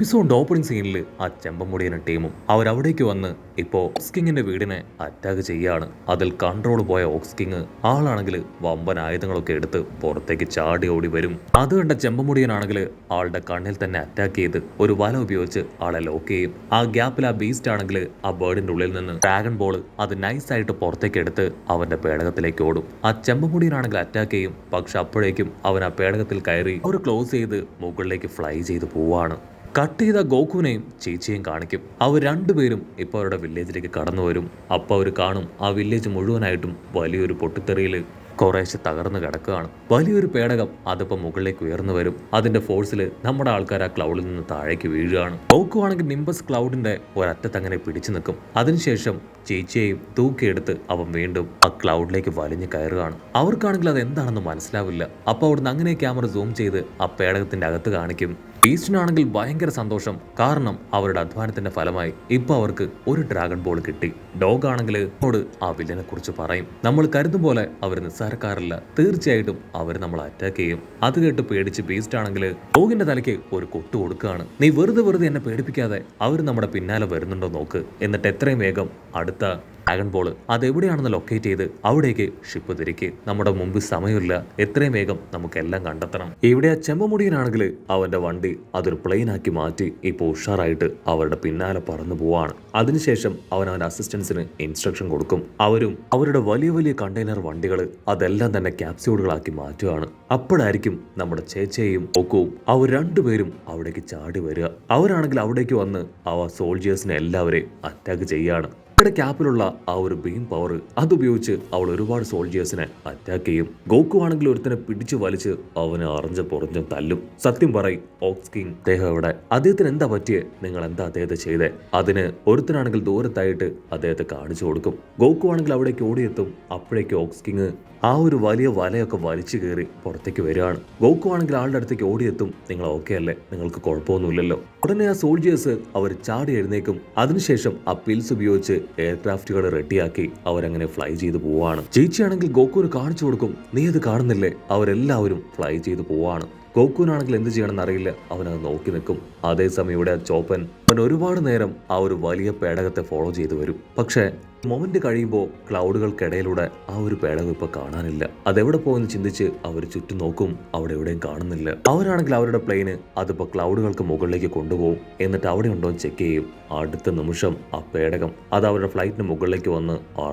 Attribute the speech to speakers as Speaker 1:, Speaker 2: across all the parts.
Speaker 1: Episode opening സീനിൽ ആ ചെമ്പമുടിയനും ടീമും അവരവിടേക്ക് വന്ന് ഇപ്പോൾ ഓക്സ്കിങ്ങിന്റെ വീടിനെ അറ്റാക്ക് ചെയ്യാണ്. അതിൽ കൺട്രോൾ പോയ ഓക്സ്കിങ് ആളാണെങ്കിൽ വമ്പൻ ആയുധങ്ങളൊക്കെ എടുത്ത് പുറത്തേക്ക് ചാടി ഓടി വരും. അത് കണ്ട ചെമ്പമുടിയനാണെങ്കിൽ ആളുടെ കണ്ണിൽ തന്നെ അറ്റാക്ക് ചെയ്ത് ഒരു വല ഉപയോഗിച്ച് ആളെ ലോക്ക് ചെയ്യും. ആ ഗ്യാപ്പിൽ ആ ബീസ്റ്റ് ആണെങ്കിൽ ആ ബേർഡിന്റെ ഉള്ളിൽ നിന്ന് ഡ്രാഗൺ ബോൾ അത് നൈസായിട്ട് പുറത്തേക്ക് എടുത്ത് അവന്റെ പേടകത്തിലേക്ക് ഓടും. ആ ചെമ്പമുടിയനാണെങ്കിൽ അറ്റാക്ക് ചെയ്യും. പക്ഷെ അപ്പോഴേക്കും അവൻ ആ പേടകത്തിൽ കയറി ഒരു ക്ലോസ് ചെയ്ത് മുകളിലേക്ക് ഫ്ലൈ ചെയ്ത് പോവാണ്. കട്ട് ചെയ്ത ഗോകുവിനെയും ചേച്ചിയും കാണിക്കും. അവർ രണ്ടുപേരും ഇപ്പോൾ അവരുടെ വില്ലേജിലേക്ക് കടന്നു വരും. അപ്പോൾ അവർ കാണും ആ വില്ലേജ് മുഴുവനായിട്ടും വലിയൊരു പൊട്ടിത്തെറിയിൽ കുറേശ്ശെ തകർന്ന് കിടക്കുകയാണ്. വലിയൊരു പേടകം അതിപ്പോൾ മുകളിലേക്ക് ഉയർന്നു വരും. അതിന്റെ ഫോഴ്സിൽ നമ്മുടെ ആൾക്കാർ ആ ക്ലൗഡിൽ നിന്ന് താഴേക്ക് വീഴുകയാണ്. ഗോകു ആണെങ്കിൽ നിംബസ് ക്ലൗഡിന്റെ ഒരറ്റത്ത് അങ്ങനെ പിടിച്ചു നിൽക്കും. അതിനുശേഷം ചേച്ചിയെയും തൂക്കിയെടുത്ത് അവൻ വീണ്ടും ആ ക്ലൗഡിലേക്ക് വലിഞ്ഞു കയറുകയാണ്. അവർക്കാണെങ്കിൽ അത് എന്താണെന്ന് മനസ്സിലാവില്ല. അപ്പോൾ അവിടുന്ന് അങ്ങനെ ക്യാമറ സൂം ചെയ്ത് ആ പേടകത്തിന്റെ അകത്ത് കാണിക്കും. ബീസ്റ്റിനാണെങ്കിൽ ഭയങ്കര സന്തോഷം. കാരണം അവരുടെ അധ്വാനത്തിന്റെ ഫലമായി ഇപ്പൊ അവർക്ക് ഒരു ഡ്രാഗൺ ബോൾ കിട്ടി. ഡോഗ് ആണെങ്കിൽ ആ വില്ലനെ കുറിച്ച് പറയും. നമ്മൾ കരുതും പോലെ അവർ നിസ്സാരക്കാരല്ല, തീർച്ചയായിട്ടും അവർ നമ്മൾ അറ്റാക്ക് ചെയ്യും. അത് കേട്ട് പേടിച്ച് ബീസ്റ്റ് ആണെങ്കിൽ ഡോഗിന്റെ തലയ്ക്ക് ഒരു കൊട്ടു കൊടുക്കുകയാണ്. നീ വെറുതെ എന്നെ പേടിപ്പിക്കാതെ അവർ നമ്മുടെ പിന്നാലെ വരുന്നുണ്ടോ നോക്ക്, എന്നിട്ട് എത്രയും വേഗം അടുത്ത ഡ്രാഗൺ ബോൾ അതെവിടെയാണെന്ന് ലൊക്കേറ്റ് ചെയ്ത് അവിടേക്ക് ഷിപ്പ് തിരിക്ക്. നമ്മുടെ മുമ്പ് സമയമില്ല, എത്രയും വേഗം നമുക്കെല്ലാം കണ്ടെത്തണം. ഇവിടെ ആ ചെമ്പമുടിയനാണെങ്കിൽ അവന്റെ വണ്ടി അതൊരു പ്ലെയിൻ ആക്കി മാറ്റി ഇപ്പോൾ ഉഷാറായിട്ട് അവരുടെ പിന്നാലെ പറന്നു പോവാണ്. അതിനുശേഷം അവന്റെ അസിസ്റ്റൻസിന് ഇൻസ്ട്രക്ഷൻ കൊടുക്കും. അവരും അവരുടെ വലിയ വലിയ കണ്ടെയ്നർ വണ്ടികൾ അതെല്ലാം തന്നെ ക്യാപ്സ്യൂളുകളാക്കി മാറ്റുകയാണ്. അപ്പോഴായിരിക്കും നമ്മുടെ ചേച്ചയും ഒക്കുവും അവർ രണ്ടുപേരും അവിടേക്ക് ചാടി വരിക. അവരാണെങ്കിൽ അവിടേക്ക് വന്ന് അവ സോൾജിയേഴ്സിനെ എല്ലാവരെയും അറ്റാക്ക് ചെയ്യാണ്. ക്യാപ്പിലുള്ള ആ ഒരു ബീം പവർ അതുപയോഗിച്ച് അവൾ ഒരുപാട് സോൾജിയേഴ്സിനെ അറ്റാക്ക് ചെയ്യും. ഗോകു ആണെങ്കിൽ ഒരുത്തനെ പിടിച്ചു വലിച്ച് അവന് അറിഞ്ഞ പുറഞ്ഞും തല്ലും. സത്യം പറയും ഓക്സ്കിങ് അദ്ദേഹം എവിടെ, അദ്ദേഹത്തിന് എന്താ പറ്റിയേ, നിങ്ങൾ എന്താ അദ്ദേഹത്തെ ചെയ്തേ? അതിന് ഒരുത്തനാണെങ്കിൽ ദൂരത്തായിട്ട് അദ്ദേഹത്തെ കാണിച്ചു കൊടുക്കും. ഗോകു ആണെങ്കിൽ അവിടേക്ക് ഓടിയെത്തും. അപ്പോഴേക്ക് ഓക്സ്കിങ് ആ ഒരു വലിയ വലയൊക്കെ വലിച്ചു കയറി പുറത്തേക്ക് വരികയാണ്. ഗോകു ആണെങ്കിൽ ആളുടെ അടുത്തേക്ക് ഓടിയെത്തും. നിങ്ങൾ ഓക്കെ അല്ലേ, നിങ്ങൾക്ക് കുഴപ്പമൊന്നുമില്ലല്ലോ. ഉടനെ ആ സോൾജിയേഴ്സ് അവർ ചാടി എഴുന്നേക്കും. അതിനുശേഷം ആ പിൽസ് ഉപയോഗിച്ച് എയർക്രാഫ്റ്റുകൾ റെഡിയാക്കി അവരങ്ങനെ ഫ്ലൈ ചെയ്ത് പോവാണ്. ചേച്ചിയാണെങ്കിൽ ഗോകുവിന് കാണിച്ചു കൊടുക്കും. നീ അത് കാണുന്നില്ലേ, അവരെല്ലാവരും ഫ്ലൈ ചെയ്ത് പോവാണ്. ഗോകുവിനാണെങ്കിൽ എന്ത് ചെയ്യണമെന്ന് അറിയില്ല. അവനത് നോക്കി നിൽക്കും. അതേസമയം ഇവിടെ ചോപ്പൻ അവൻ ഒരുപാട് നേരം ആ ഒരു വലിയ പേടകത്തെ ഫോളോ ചെയ്ത് വരും. പക്ഷേ മൊമെന്റ് കഴിയുമ്പോൾ ക്ലൗഡുകൾക്കിടയിലൂടെ ആ ഒരു പേടകം ഇപ്പൊ കാണാനില്ല. അതെവിടെ പോയെന്ന് ചിന്തിച്ച് അവർ ചുറ്റും നോക്കും. അവിടെ എവിടെയും കാണുന്നില്ല. അവരാണെങ്കിൽ അവരുടെ പ്ലെയിന് അതിപ്പോ ക്ലൗഡുകൾക്ക് മുകളിലേക്ക് കൊണ്ടുപോകും. എന്നിട്ട് അവിടെ ഉണ്ടോ എന്ന് ചെക്ക് ചെയ്യും. അടുത്ത നിമിഷം ആ പേടകം അത് അവരുടെ ഫ്ലൈറ്റിന് മുകളിലേക്ക് വന്ന്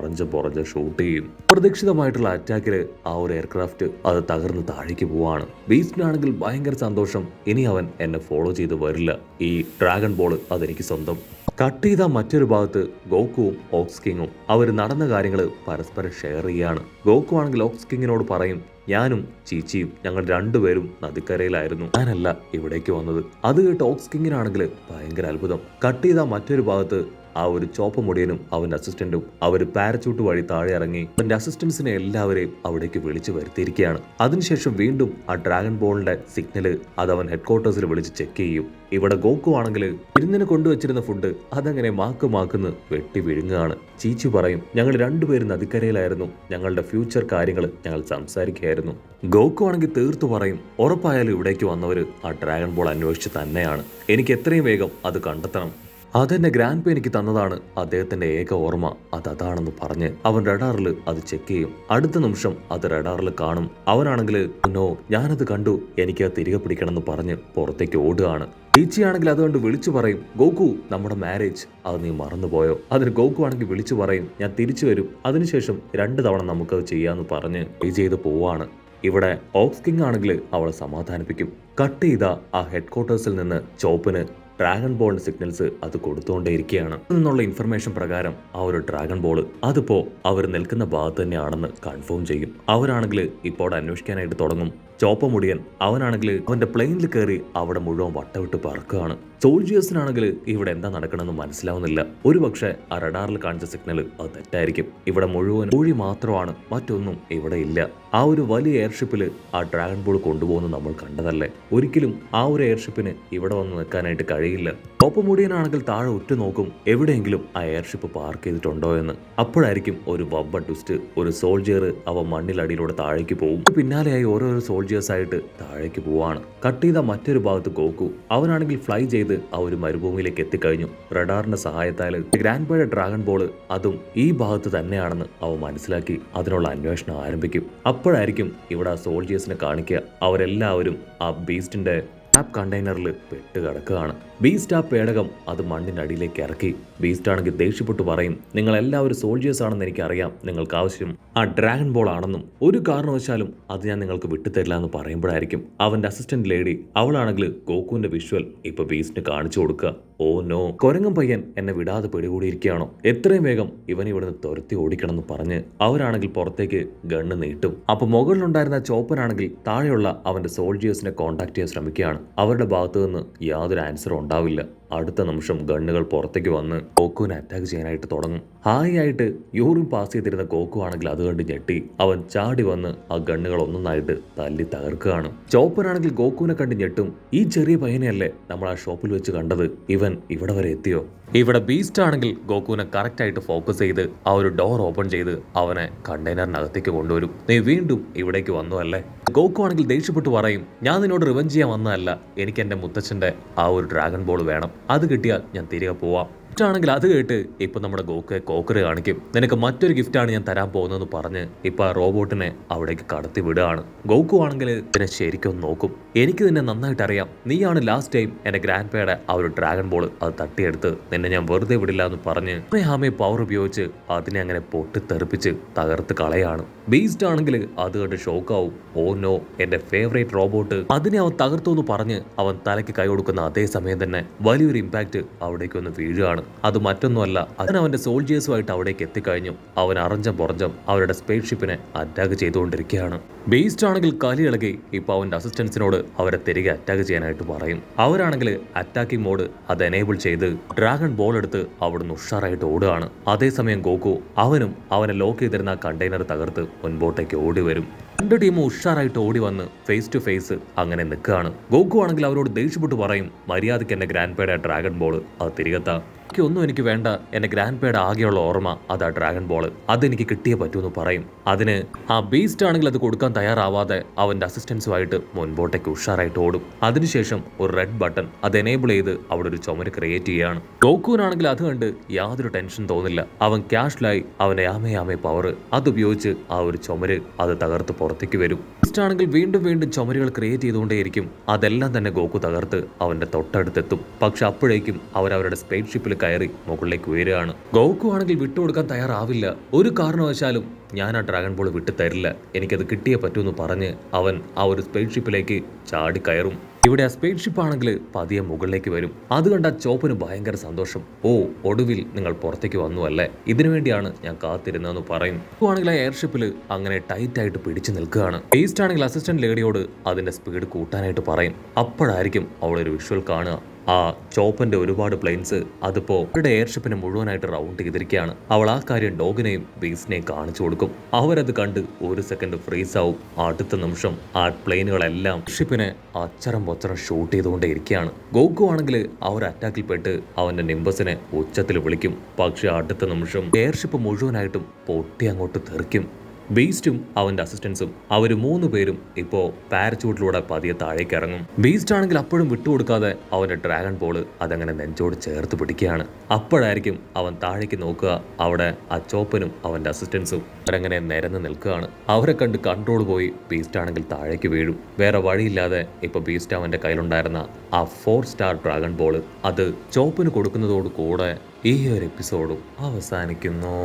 Speaker 1: പുറഞ്ഞ് ഷൂട്ട് ചെയ്യും. പ്രതീക്ഷിതമായിട്ടുള്ള അറ്റാക്കില് ആ ഒരു എയർക്രാഫ്റ്റ് അത് തകർന്ന് താഴേക്ക് പോവാണ്. ബീസ്റ്റിനാണെങ്കിൽ ഭയങ്കര സന്തോഷം. ഇനി അവൻ എന്നെ ഫോളോ ചെയ്ത് വരില്ല. ഈ ഡ്രാഗൺ ബോൾ അതെനിക്ക് സ്വന്തം. കട്ട് ചെയ്ത മറ്റൊരു ഭാഗത്ത് ഗോകുവും ഓക്സ്കിങ്ങും അവർ നടന്ന കാര്യങ്ങൾ പരസ്പരം ഷെയർ ചെയ്യാണ്. ഗോകു ആണെങ്കിൽ ഓക്സ്കിങ്ങിനോട് പറയും, ഞാനും ചീച്ചിയും ഞങ്ങൾ രണ്ടുപേരും നദിക്കരയിലായിരുന്നു, ഞാനല്ല ഇവിടേക്ക് വന്നത്. അത് കേട്ട് ഓക്സ്കിങ്ങിനാണെങ്കിൽ ഭയങ്കര അത്ഭുതം. കട്ട് ചെയ്ത മറ്റൊരു ഭാഗത്ത് ആ ഒരു ചോപ്പ മുടിയനും അവന്റെ അസിസ്റ്റന്റും അവർ പാരച്യൂട്ട് വഴി താഴെ ഇറങ്ങി അവന്റെ അസിസ്റ്റൻസിനെ എല്ലാവരെയും അവിടേക്ക് വിളിച്ചു വരുത്തിയിരിക്കുകയാണ്. അതിനുശേഷം വീണ്ടും ആ ഡ്രാഗൺ ബോളിന്റെ സിഗ്നല് അത് അവൻ ഹെഡ്ക്വാർട്ടേഴ്സിൽ വിളിച്ച് ചെക്ക് ചെയ്യും. ഇവിടെ ഗോകു ആണെങ്കിൽ ഇരുന്നിന് കൊണ്ടുവച്ചിരുന്ന ഫുഡ് അതങ്ങനെ മാക്കുന്ന് വെട്ടി വിഴുങ്ങുകയാണ്. ചീച്ചി പറയും, ഞങ്ങൾ രണ്ടുപേരും നദിക്കരയിലായിരുന്നു, ഞങ്ങളുടെ ഫ്യൂച്ചർ കാര്യങ്ങൾ ഞങ്ങൾ സംസാരിക്കുകയായിരുന്നു. ഗോകു ആണെങ്കിൽ തീർത്തു പറയും, ഉറപ്പായാലും ഇവിടേക്ക് വന്നവര് ആ ഡ്രാഗൺ ബോൾ അന്വേഷിച്ച് തന്നെയാണ്, എനിക്ക് എത്രയും വേഗം അത് കണ്ടെത്തണം. അതെന്നെ ഗ്രാൻഡ് പേ എനിക്ക് തന്നതാണ്, അദ്ദേഹത്തിന്റെ ഏക ഓർമ്മ അതാണെന്ന് പറഞ്ഞ് അവൻ റഡാറിൽ അത് ചെക്ക് ചെയ്യും. അടുത്ത നിമിഷം അത് റഡാറിൽ കാണും. അവനാണെങ്കിൽ നോ, ഞാനത് കണ്ടു, എനിക്ക് അത് തിരികെ പിടിക്കണമെന്ന് പറഞ്ഞ് പുറത്തേക്ക് ഓടുകയാണ്. ചേച്ചിയാണെങ്കിൽ അതുകൊണ്ട് വിളിച്ചു പറയും, ഗോകു നമ്മുടെ മാരേജ് അത് നീ മറന്നുപോയോ? അതിന് ഗോകു ആണെങ്കിൽ വിളിച്ചു പറയും, ഞാൻ തിരിച്ചു വരും, അതിനുശേഷം 2 തവണ നമുക്കത് ചെയ്യാന്ന് പറഞ്ഞ് ചെയ്ത് പോവാണ്. ഇവിടെ ഓക്സ്കിങ് ആണെങ്കിൽ അവളെ സമാധാനിപ്പിക്കും. കട്ട് ചെയ്ത ആ ഹെഡ്ക്വാർട്ടേഴ്സിൽ നിന്ന് ചോപ്പിന് ഡ്രാഗൺ ബോളിന്റെ സിഗ്നൽസ് അത് കൊടുത്തുകൊണ്ടേയിരിക്കുകയാണ്. നിന്നുള്ള ഇൻഫർമേഷൻ പ്രകാരം ആ ഒരു ഡ്രാഗൺ ബോൾ അതിപ്പോ അവർ നിൽക്കുന്ന ഭാഗത്ത് തന്നെയാണെന്ന് കൺഫേം ചെയ്യും. അവരാണെങ്കിൽ ഇപ്പോൾ അന്വേഷിക്കാനായിട്ട് തുടങ്ങും. ചോപ്പ മുടിയൻ അവനാണെങ്കിൽ അവന്റെ പ്ലെയിനിൽ കയറി അവിടെ മുഴുവൻ വട്ടവിട്ട് പറക്കുകയാണ്. സോൾജിയേഴ്സിനാണെങ്കിൽ ഇവിടെ എന്താ നടക്കണമെന്ന് മനസ്സിലാവുന്നില്ല. ഒരുപക്ഷെ ആ റഡാറിൽ കാണിച്ച സിഗ്നൽ അത് തെറ്റായിരിക്കും. ഇവിടെ മുഴുവൻ ഊഴി മാത്രമാണ്, മറ്റൊന്നും ഇവിടെ ഇല്ല. ആ ഒരു വലിയ എയർഷിപ്പിൽ ആ ഡ്രാഗൺ ബോൾ കൊണ്ടുപോകുന്ന നമ്മൾ കണ്ടതല്ലേ. ഒരിക്കലും ആ ഒരു എയർഷിപ്പിന് ഇവിടെ വന്ന് നിൽക്കാനായിട്ട് കഴിയില്ല. ചോപ്പ മുടിയനാണെങ്കിൽ താഴെ ഉറ്റുനോക്കും, എവിടെയെങ്കിലും ആ എയർഷിപ്പ് പാർക്ക് ചെയ്തിട്ടുണ്ടോ എന്ന്. അപ്പോഴായിരിക്കും ഒരു വമ്പൻ ട്വിസ്റ്റ്. ഒരു സോൾജിയർ അവ മണ്ണിലടിയിലൂടെ താഴേക്ക് പോകും. പിന്നാലെയായി ഓരോരോ സോൾജിയർ സോൾജിയേഴ്സ് ആയിട്ട് താഴേക്ക് പോവാണ്. കട്ട് ചെയ്ത മറ്റൊരു ഭാഗത്ത് ഗോക്കു, അവനാണെങ്കിൽ ഫ്ലൈ ചെയ്ത് ആ ഒരു മരുഭൂമിയിലേക്ക് എത്തിക്കഴിഞ്ഞു. റഡാറിന്റെ സഹായത്താൽ ഗ്രാൻഡ് ഡ്രാഗൺ ബോൾ അതും ഈ ഭാഗത്ത് തന്നെയാണെന്ന് അവൻ മനസ്സിലാക്കി അതിനുള്ള അന്വേഷണം ആരംഭിക്കും. അപ്പോഴായിരിക്കും ഇവിടെ സോൾജിയേഴ്സിനെ കാണിക്കുക. അവരെല്ലാവരും ആ ബീസ്റ്റിന്റെ ടാപ്പ് കണ്ടെയ്നറിൽ പെട്ട് കിടക്കുകയാണ്. ബീസ്റ്റ് ആ പേടകം അത് മണ്ണിനടിയിലേക്ക് ഇറക്കി. ബീസ്റ്റ് ആണെങ്കിൽ ദേഷ്യപ്പെട്ടു പറയും, നിങ്ങൾ എല്ലാവരും സോൾജിയേഴ്സ് ആണെന്ന് എനിക്കറിയാം, നിങ്ങൾക്ക് ആവശ്യം ആ ഡ്രാഗൺ ബോൾ ആണെന്നും ഒരു കാരണവശാലും അത് ഞാൻ നിങ്ങൾക്ക് വിട്ടുതരില്ല എന്ന് പറയുമ്പോഴായിരിക്കും അവന്റെ അസിസ്റ്റന്റ് ലേഡി, അവളാണെങ്കിൽ ഗോകുവിന്റെ വിഷ്വൽ ഇപ്പൊ ബീസ്റ്റിന് കാണിച്ചു കൊടുക്കുക. ഓ നോ, കൊരങ്ങൻ പയ്യൻ എന്നെ വിടാതെ പിടികൂടിയിരിക്കുകയാണോ, എത്രയും വേഗം ഇവൻ ഇവിടുന്ന് തുരത്തി ഓടിക്കണം എന്ന് പറഞ്ഞ് അവരാണെങ്കിൽ പുറത്തേക്ക് ഗണ്ണ് നീട്ടും. അപ്പൊ മുകളിലുണ്ടായിരുന്ന ചോപ്പനാണെങ്കിൽ താഴെയുള്ള അവന്റെ സോൾജിയേഴ്സിനെ കോൺടാക്ട് ചെയ്യാൻ ശ്രമിക്കുകയാണ്. അവരുടെ ഭാഗത്തു നിന്ന് യാതൊരു ആൻസറും ഉണ്ടാവില്ല. അടുത്ത നിമിഷം ഗണ്ണുകൾ പുറത്തേക്ക് വന്ന് ഗോക്കുവിനെ അറ്റാക്ക് ചെയ്യാനായിട്ട് തുടങ്ങും. ഹായ് ആയിട്ട് യൂറിൻ പാസ് ചെയ്തിരുന്ന ഗോക്കു ആണെങ്കിൽ അത് കണ്ട് ഞെട്ടി അവൻ ചാടി വന്ന് ആ ഗണ്ണുകൾ ഒന്നൊന്നായിട്ട് തല്ലി തകർക്കുകയാണ്. ചോപ്പനാണെങ്കിൽ ഗോക്കുവിനെ കണ്ട് ഞെട്ടും. ഈ ചെറിയ പയ്യനെയല്ലേ നമ്മൾ ആ ഷോപ്പിൽ വെച്ച് കണ്ടത്, ഇവൻ ഇവിടെ വരെ എത്തിയോ? ഇവിടെ ബീസ്റ്റ് ആണെങ്കിൽ ഗോകുവിനെ കറക്റ്റ് ആയിട്ട് ഫോക്കസ് ചെയ്ത് ആ ഒരു ഡോർ ഓപ്പൺ ചെയ്ത് അവനെ കണ്ടെയ്നറിനകത്തേക്ക് കൊണ്ടുവരും. നീ വീണ്ടും ഇവിടേക്ക് വന്നു അല്ലേ? ഗോകു ആണെങ്കിൽ ദേഷ്യപ്പെട്ട് പറയും, ഞാൻ നിന്നോട് റിവെഞ്ച് ചെയ്യാൻ വന്നതല്ല, എനിക്ക് എൻ്റെ മുത്തച്ഛൻ്റെ ആ ഒരു ഡ്രാഗൺ ബോൾ വേണം, അത് കിട്ടിയാൽ ഞാൻ തിരികെ പോവാം. ആണെങ്കിൽ അത് കേട്ട് ഇപ്പൊ നമ്മുടെ ഗോക്കുയെ കോക്കറ് കാണിക്കും. നിനക്ക് മറ്റൊരു ഗിഫ്റ്റാണ് ഞാൻ തരാൻ പോകുന്നതെന്ന് പറഞ്ഞ് ഇപ്പൊ ആ റോബോട്ടിനെ അവിടേക്ക് കടത്തി വിടുകയാണ്. ഗോക്കു ആണെങ്കിൽ ഇതിനെ ശരിക്കും നോക്കും. എനിക്ക് നിന്നെ നന്നായിട്ട് അറിയാം, നീയാണ് ലാസ്റ്റ് ടൈം എന്റെ ഗ്രാൻഡ് പേയുടെ ആ ഒരു ഡ്രാഗൺ ബോൾ അത് തട്ടിയെടുത്ത് നിന്നെ ഞാൻ വെറുതെ വിടില്ല എന്ന് പറഞ്ഞ് ഹാമെ പവർ ഉപയോഗിച്ച് അതിനെ അങ്ങനെ പൊട്ടിത്തെറിപ്പിച്ച് തകർത്ത് കളയാണ്. ബീസ്റ്റ് ആണെങ്കിൽ അത് കണ്ട് ഷോക്കാവും. ഓ നോ, എന്റെ ഫേവറേറ്റ് റോബോട്ട്, അതിനെ അവൻ തകർത്തു എന്ന് പറഞ്ഞ് അവൻ തലയ്ക്ക് കൈ കൊടുക്കുന്ന അതേ സമയം തന്നെ വലിയൊരു ഇമ്പാക്ട് അവിടേക്ക് ഒന്ന് വീഴുകയാണ്. അത് മറ്റൊന്നുമല്ല, അതിന് അവന്റെ സോൾജിയേഴ്സുമായിട്ട് അവിടേക്ക് എത്തിക്കഴിഞ്ഞു. അവൻ അറിഞ്ഞം പുറഞ്ഞം അവരുടെ സ്പേസ് ഷിപ്പിനെ അറ്റാക്ക് ചെയ്തുകൊണ്ടിരിക്കുകയാണ്. ബീസ്റ്റ് ആണെങ്കിൽ കലിയിളകി ഇപ്പൊ അവന്റെ അസിസ്റ്റൻസിനോട് അവരെ തിരികെ അറ്റാക്ക് ചെയ്യാനായിട്ട് പറയും. അവരാണെങ്കിൽ അറ്റാക്കിംഗ് മോഡ് അത് എനേബിൾ ചെയ്ത് ഡ്രാഗൺ ബോൾ എടുത്ത് അവിടുന്ന് ഉഷാറായിട്ട് ഓടുകയാണ്. അതേസമയം ഗോകു അവനും അവനെ ലോക്ക് ചെയ്തിരുന്ന കണ്ടെയ്നർ തകർത്ത് മുൻപോട്ടേക്ക് ഓടി വരും. രണ്ട് ടീമും ഉഷാറായിട്ട് ഓടി വന്ന് ഫേസ് ടു ഫേസ് അങ്ങനെ നിൽക്കുകയാണ്. ഗോകു ആണെങ്കിൽ അവരോട് ദേഷ്യപ്പെട്ട് പറയും, മര്യാദയ്ക്ക് എന്റെ ഗ്രാൻഡ് പേയുടെ ഡ്രാഗൺ ബോൾ അത് തിരികെത്താ, ഒന്നും എനിക്ക് വേണ്ട, എന്റെ ഗ്രാൻഡ് പേയുടെ ആകെയുള്ള ഓർമ്മ അതാ ഡ്രാഗൺ ബോൾ, അതെനിക്ക് കിട്ടിയേ പറ്റൂന്ന് പറയും. അതിന് ആ ബീസ്റ്റ് ആണെങ്കിൽ അത് കൊടുക്കാൻ തയ്യാറാവാതെ അവന്റെ അസിസ്റ്റൻസുമായിട്ട് മുൻപോട്ടേക്ക് ഉഷാറായിട്ട് ഓടും. അതിനുശേഷം ഒരു റെഡ് ബട്ടൺ അത് എനേബിൾ ചെയ്ത് അവിടെ ഒരു ചുമര് ക്രിയേറ്റ് ചെയ്യുകയാണ്. ഗോകുവിനാണെങ്കിൽ അത് കണ്ട് യാതൊരു ടെൻഷൻ തോന്നില്ല. അവൻ ക്യാഷ്ലായി അവന്റെ ആമേ പവർ അതുപയോഗിച്ച് ആ ഒരു ചുമര് അത് തകർത്ത് പുറത്തേക്ക് വരും. ബീസ്റ്റ് ആണെങ്കിൽ വീണ്ടും വീണ്ടും ചുമരുകൾ ക്രിയേറ്റ് ചെയ്തുകൊണ്ടേയിരിക്കും. അതെല്ലാം തന്നെ ഗോകു തകർത്ത് അവന്റെ തൊട്ടടുത്തെത്തും. പക്ഷെ അപ്പോഴേക്കും അവരവരുടെ സ്പേസ് ഷിപ്പിൽ കയറി മുകളിലേക്ക് ഉയരുകയാണ്. ഗോകു ആണെങ്കിൽ വിട്ടുകൊടുക്കാൻ തയ്യാറാവില്ല. ഒരു കാരണവശാലും ഞാൻ ആ ഡ്രാഗൺ ബോൾ വിട്ടു തരില്ല, എനിക്കത് കിട്ടിയേ പറ്റൂന്ന് പറഞ്ഞ് അവൻ ആ ഒരു സ്പേസ് ഷിപ്പിലേക്ക് ചാടി കയറും. ഇവിടെ ആ സ്പേസ് ഷിപ്പ് ആണെങ്കിൽ പതിയെ മുകളിലേക്ക് വരും. അത് കണ്ട ചോപ്പന് ഭയങ്കര സന്തോഷം. ഓ, ഒടുവിൽ നിങ്ങൾ പുറത്തേക്ക് വന്നു അല്ലേ, ഇതിനുവേണ്ടിയാണ് ഞാൻ കാത്തിരുന്നതെന്ന് പറയും. ആണെങ്കിൽ ആ എയർഷിപ്പിൽ അങ്ങനെ ടൈറ്റ് ആയിട്ട് പിടിച്ചു നിൽക്കുകയാണ്. ബീസ്റ്റ് ആണെങ്കിൽ അസിസ്റ്റന്റ് ലേഡിയോട് അതിന്റെ സ്പീഡ് കൂട്ടാനായിട്ട് പറയും. അപ്പോഴായിരിക്കും അവളൊരു വിഷ്വൽ കാണുക. ആ ചോപ്പന്റെ ഒരുപാട് പ്ലെയിൻസ് അതിപ്പോ അവരുടെ എയർഷിപ്പിനെ മുഴുവനായിട്ട് റൗണ്ട് ചെയ്തിരിക്കുകയാണ്. അവൾ ആ കാര്യം ഡോഗിനെയും ബീസ്റ്റിനെയും കാണിച്ചു കൊടുക്കും. അവരത് കണ്ട് ഒരു സെക്കൻഡ് ഫ്രീസ് ആവും. അടുത്ത നിമിഷം ആ പ്ലെയിനുകളെല്ലാം ഷിപ്പിനെ അച്ചരം പൊച്ചരം ഷൂട്ട് ചെയ്തുകൊണ്ടേ ഇരിക്കുകയാണ്. ഗോകു ആണെങ്കിൽ ആ ഒരു അറ്റാക്കിൽ പെട്ട് അവന്റെ നിംബസിനെ ഉച്ചത്തിൽ വിളിക്കും. പക്ഷെ അടുത്ത നിമിഷം എയർഷിപ്പ് മുഴുവനായിട്ടും പൊട്ടി അങ്ങോട്ട് തെറിക്കും. ബീസ്റ്റും അവന്റെ അസിസ്റ്റൻസും അവർ 3 പേരും ഇപ്പോ പാരച്യൂട്ടിലൂടെ പതിയെ താഴേക്ക് ഇറങ്ങും. ബീസ്റ്റ് ആണെങ്കിൽ അപ്പോഴും വിട്ടുകൊടുക്കാതെ അവന്റെ ഡ്രാഗൺ ബോൾ അതങ്ങനെ നെഞ്ചോട് ചേർത്ത് പിടിക്കുകയാണ്. അപ്പോഴായിരിക്കും അവൻ താഴേക്ക് നോക്കുക. അവിടെ ആ ചോപ്പനും അവന്റെ അസിസ്റ്റൻസും അവരങ്ങനെ നിരന്ന് നിൽക്കുകയാണ്. അവരെ കണ്ട് കൺട്രോൾ പോയി ബീസ്റ്റ് ആണെങ്കിൽ താഴേക്ക് വീഴും. വേറെ വഴിയില്ലാതെ ഇപ്പൊ ബീസ്റ്റ് അവന്റെ കയ്യിലുണ്ടായിരുന്ന ആ 4 സ്റ്റാർ ഡ്രാഗൺ ബോൾ അത് ചോപ്പന് കൊടുക്കുന്നതോട് കൂടെ ഈ ഒരു എപ്പിസോഡും അവസാനിക്കുന്നു.